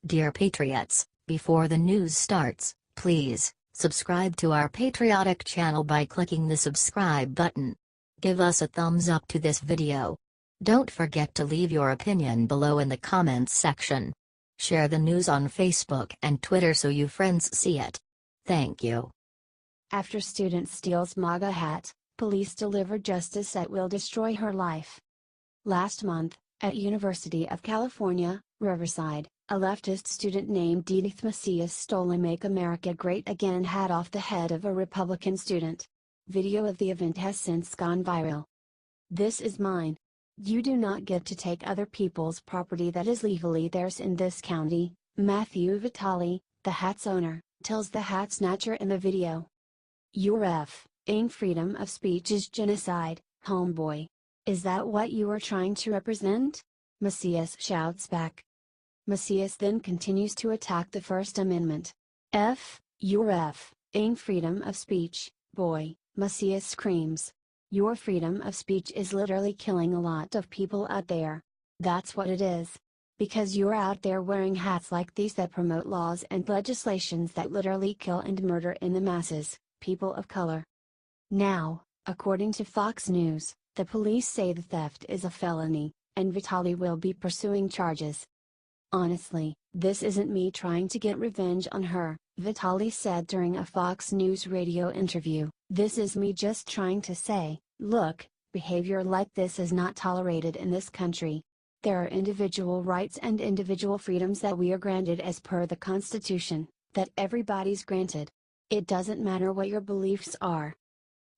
Dear Patriots, before the news starts, please subscribe to our patriotic channel by clicking the subscribe button. Give us a thumbs up to this video. Don't forget to leave your opinion below in the comments section. Share the news on Facebook and Twitter so your friends see it. Thank you. After student steals MAGA hat, police deliver justice that will destroy her life. Last month, at University of California, Riverside, a leftist student named Edith Macias stole a "Make America Great Again" hat off the head of a Republican student. Video of the event has since gone viral. "This is mine. You do not get to take other people's property that is legally theirs in this county," Matthew Vitale, the hat's owner, tells the hat snatcher in the video. "Your f***ing freedom of speech is genocide, homeboy. Is that what you are trying to represent?" Macias shouts back. Macias then continues to attack the First Amendment. Your f***ing freedom of speech, boy," Macias screams. "Your freedom of speech is literally killing a lot of people out there. That's what it is. Because you're out there wearing hats like these that promote laws and legislations that literally kill and murder in the masses, people of color." Now, according to Fox News, the police say the theft is a felony, and Vitale will be pursuing charges. "Honestly, this isn't me trying to get revenge on her," Vitale said during a Fox News radio interview. "This is me just trying to say, look, behavior like this is not tolerated in this country. There are individual rights and individual freedoms that we are granted as per the Constitution, that everybody's granted. It doesn't matter what your beliefs are."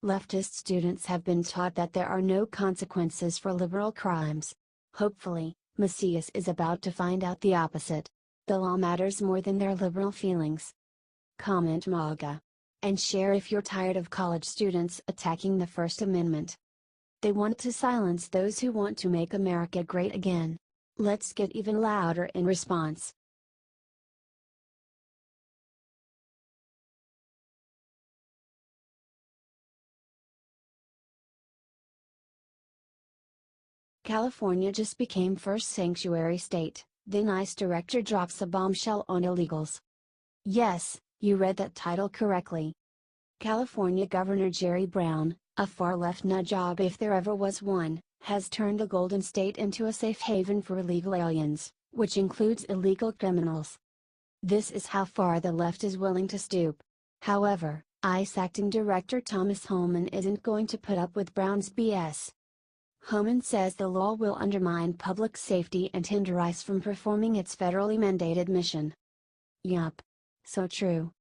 Leftist students have been taught that there are no consequences for liberal crimes. Hopefully, Macias is about to find out the opposite. The law matters more than their liberal feelings. Comment MAGA. And share if you're tired of college students attacking the First Amendment. They want to silence those who want to make America great again. Let's get even louder in response. California just became first sanctuary state, then ICE director drops a bombshell on illegals. Yes, you read that title correctly. California Governor Jerry Brown, a far-left nutjob if there ever was one, has turned the Golden State into a safe haven for illegal aliens, which includes illegal criminals. This is how far the left is willing to stoop. However, ICE Acting Director Thomas Homan isn't going to put up with Brown's BS. Homan says the law will undermine public safety and hinder ICE from performing its federally mandated mission. Yup. So true.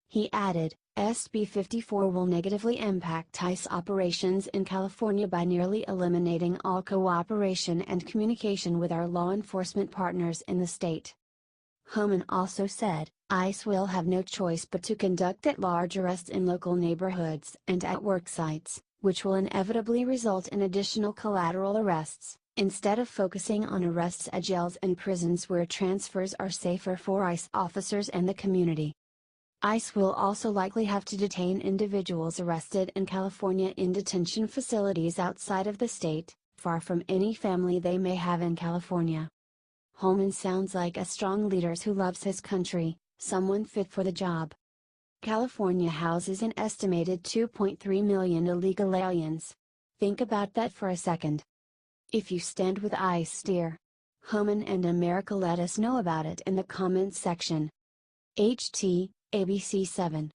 He added, SB 54 will negatively impact ICE operations in California by nearly eliminating all cooperation and communication with our law enforcement partners in the state. Homan also said, ICE will have no choice but to conduct at-large arrests in local neighborhoods and at work sites, which will inevitably result in additional collateral arrests, instead of focusing on arrests at jails and prisons where transfers are safer for ICE officers and the community. ICE will also likely have to detain individuals arrested in California in detention facilities outside of the state, far from any family they may have in California. Homan sounds like a strong leader who loves his country, someone fit for the job. California houses an estimated 2.3 million illegal aliens. Think about that for a second. If you stand with ICE, dear Homan and America, let us know about it in the comments section. HT, ABC 7.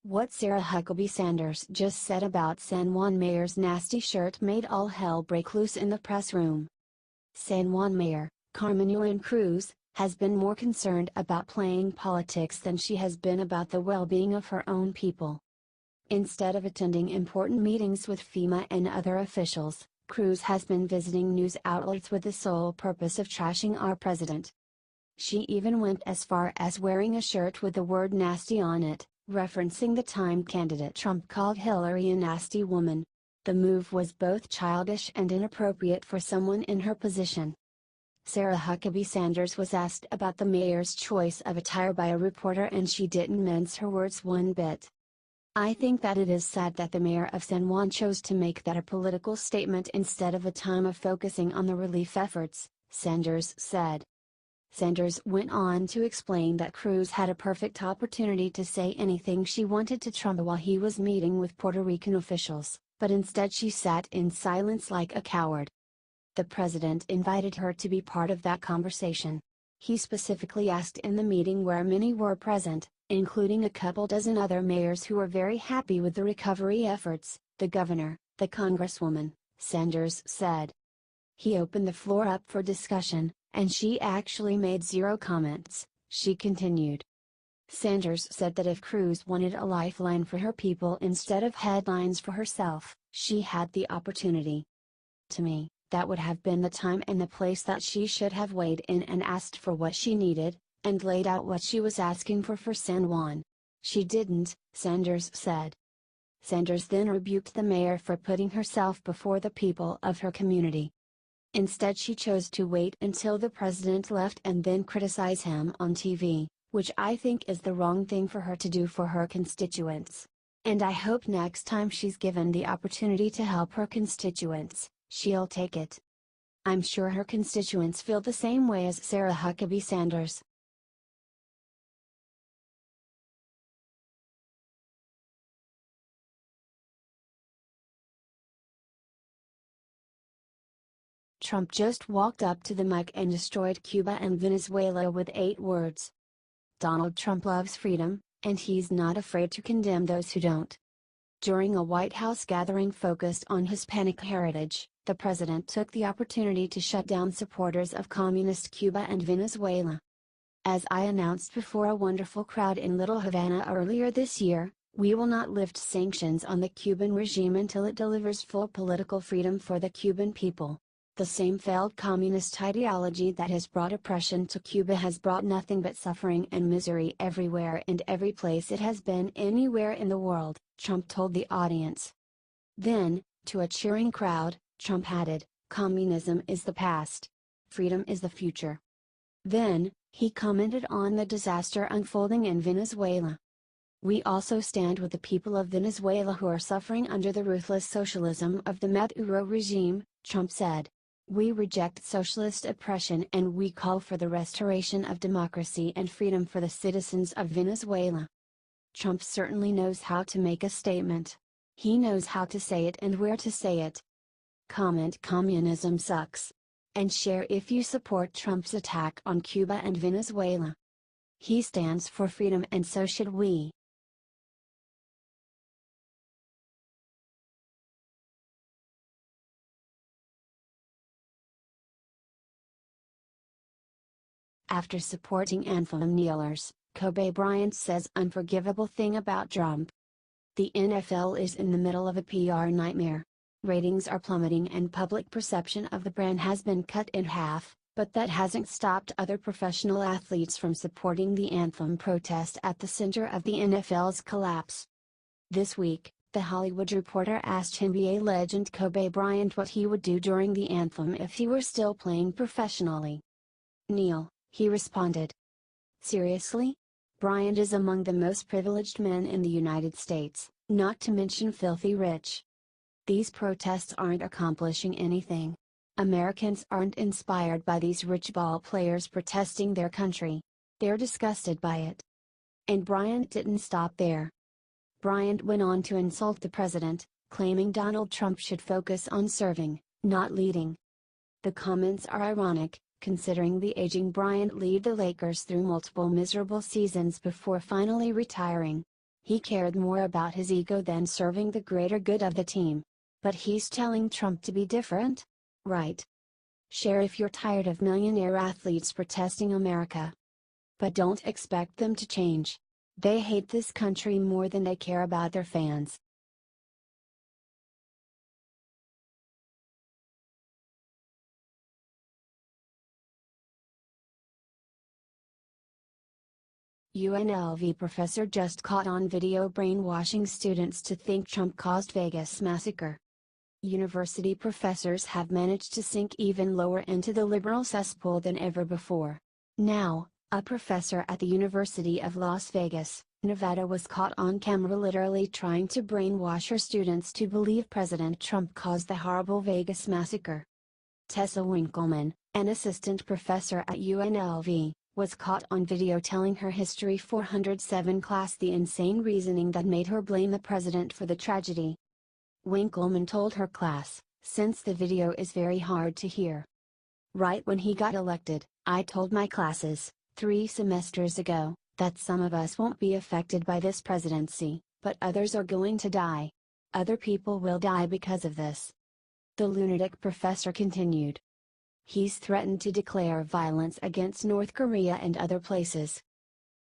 What Sarah Huckabee Sanders just said about San Juan mayor's nasty shirt made all hell break loose in the press room. San Juan Mayor, Carmen Yulín Cruz, has been more concerned about playing politics than she has been about the well-being of her own people. Instead of attending important meetings with FEMA and other officials, Cruz has been visiting news outlets with the sole purpose of trashing our president. She even went as far as wearing a shirt with the word nasty on it, referencing the time candidate Trump called Hillary a nasty woman. The move was both childish and inappropriate for someone in her position. Sarah Huckabee Sanders was asked about the mayor's choice of attire by a reporter and she didn't mince her words one bit. I think that it is sad that the mayor of San Juan chose to make that a political statement instead of a time of focusing on the relief efforts, Sanders said. Sanders went on to explain that Cruz had a perfect opportunity to say anything she wanted to Trump while he was meeting with Puerto Rican officials, but instead she sat in silence like a coward. The president invited her to be part of that conversation. He specifically asked in the meeting where many were present, including a couple dozen other mayors who were very happy with the recovery efforts, the governor, the congresswoman, Sanders said. He opened the floor up for discussion, and she actually made zero comments, she continued. Sanders said that if Cruz wanted a lifeline for her people instead of headlines for herself, she had the opportunity. To me, that would have been the time and the place that she should have weighed in and asked for what she needed, and laid out what she was asking for San Juan. She didn't, Sanders said. Sanders then rebuked the mayor for putting herself before the people of her community. Instead she chose to wait until the president left and then criticize him on TV, which I think is the wrong thing for her to do for her constituents. And I hope next time she's given the opportunity to help her constituents, she'll take it. I'm sure her constituents feel the same way as Sarah Huckabee Sanders. Trump just walked up to the mic and destroyed Cuba and Venezuela with 8 words. Donald Trump loves freedom, and he's not afraid to condemn those who don't. During a White House gathering focused on Hispanic heritage, the president took the opportunity to shut down supporters of communist Cuba and Venezuela. As I announced before a wonderful crowd in Little Havana earlier this year, we will not lift sanctions on the Cuban regime until it delivers full political freedom for the Cuban people. The same failed communist ideology that has brought oppression to Cuba has brought nothing but suffering and misery everywhere and every place it has been anywhere in the world, Trump told the audience. Then, to a cheering crowd, Trump added, "Communism is the past. Freedom is the future." Then, he commented on the disaster unfolding in Venezuela. "We also stand with the people of Venezuela who are suffering under the ruthless socialism of the Maduro regime," Trump said. "We reject socialist oppression and we call for the restoration of democracy and freedom for the citizens of Venezuela." Trump certainly knows how to make a statement. He knows how to say it and where to say it. Comment "Communism sucks." And share if you support Trump's attack on Cuba and Venezuela. He stands for freedom and so should we. After supporting anthem kneelers, Kobe Bryant says unforgivable thing about Trump. The NFL is in the middle of a PR nightmare. Ratings are plummeting and public perception of the brand has been cut in half, but that hasn't stopped other professional athletes from supporting the anthem protest at the center of the NFL's collapse. This week, The Hollywood Reporter asked NBA legend Kobe Bryant what he would do during the anthem if he were still playing professionally. "Kneel," he responded. Seriously? Bryant is among the most privileged men in the United States, not to mention filthy rich. These protests aren't accomplishing anything. Americans aren't inspired by these rich ball players protesting their country. They're disgusted by it. And Bryant didn't stop there. Bryant went on to insult the president, claiming Donald Trump should focus on serving, not leading. The comments are ironic, considering the aging Bryant led the Lakers through multiple miserable seasons before finally retiring. He cared more about his ego than serving the greater good of the team. But he's telling Trump to be different? Right. Share if you're tired of millionaire athletes protesting America. But don't expect them to change. They hate this country more than they care about their fans. UNLV professor just caught on video brainwashing students to think Trump caused Vegas massacre. University professors have managed to sink even lower into the liberal cesspool than ever before. Now, a professor at the University of Las Vegas, Nevada was caught on camera literally trying to brainwash her students to believe President Trump caused the horrible Vegas massacre. Tessa Winkleman, an assistant professor at UNLV, was caught on video telling her History 407 class the insane reasoning that made her blame the president for the tragedy. Winkleman told her class, "Since the video is very hard to hear. Right when he got elected, I told my classes, 3 semesters ago, that some of us won't be affected by this presidency, but others are going to die. Other people will die because of this." The lunatic professor continued. "He's threatened to declare violence against North Korea and other places.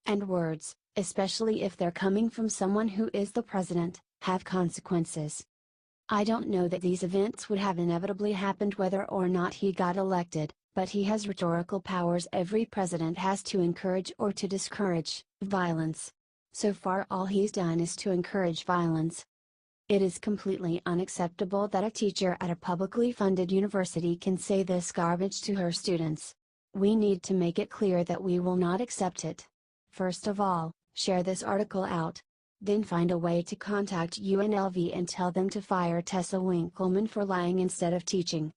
And words, especially if they're coming from someone who is the president, have consequences. I don't know that these events would have inevitably happened whether or not he got elected, but he has rhetorical powers every president has to encourage or to discourage violence. So far all he's done is to encourage violence. It is completely unacceptable that a teacher at a publicly funded university can say this garbage to her students. We need to make it clear that we will not accept it. First of all, share this article out. Then find a way to contact UNLV and tell them to fire Tessa Winkleman for lying instead of teaching.